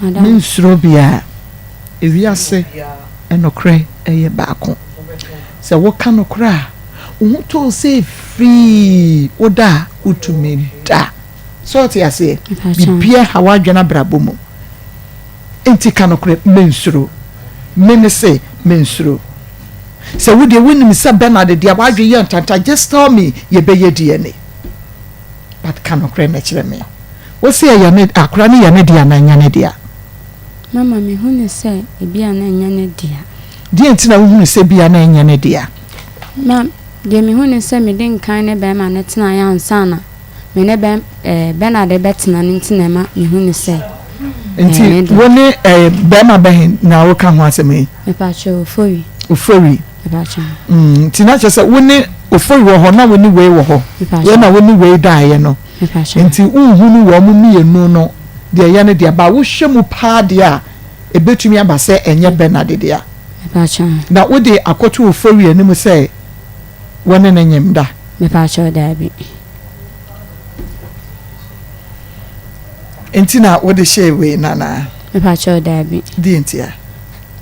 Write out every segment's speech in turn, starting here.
Minsuro bia ewiase enokre eye baako se wo ka nokra wo to say free oda utumida so ti ase bibia hawadwena brabomu enti ka nokre minsuro menese minsuro se wo de wonim se Bernard de awadwe ye ntanta just tell me ye beye DNA but ka nokre na kire me wo se ye ne akura ne ye ne dia na nya ne dia Mama me hunu se ebia na nya ne dia. Die ntina wo hunu se bia na nya ne dia. Mam, de me hunu se me den kan ne be ma ne tena ya ansana. Me ne be Bernard be tena ne ntina ma me hunu se. Enti woni be ma be na wo ka ho aseme. Me pa cho ofori. Ofori. Me pa cho. Ntina che se woni ofori wo ho na woni we wo ho. We na woni we daaye no. Me pa cho. Enti unhunu wo mu mienu no. De ya ne dia ba wo hwemu pa dia ebetumi aba se enye Bernard dia me pa cha na wo de akoto ofori anim se wone na nyemda me pa cha da bi entina wo de shewe nana me pa cha da bi di entia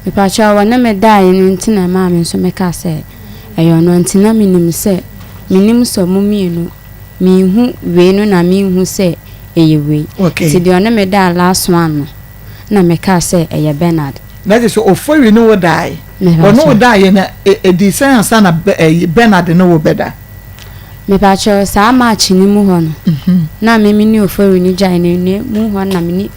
me pa cha wona me dai ni entina ma me so me ka se eyo no entina minim se minim so mu mienu mi hu we no na mi hu se eyewe ti de ona me da last one na me ka say eye Bernard na je so ofori no wo dai ono dai na di sense na Bernard no wo beda me pa cho sa ma chi ni mu ho no na me ni ofori ni jai ne mu ho na me ni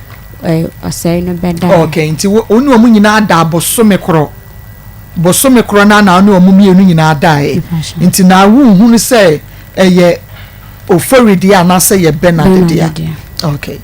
osai no beda okay nti onu omu nyina da bosome kro na onu omu mienu nyina dai nti na wu hunu say eye ofori dia na say ye Bernard dia okay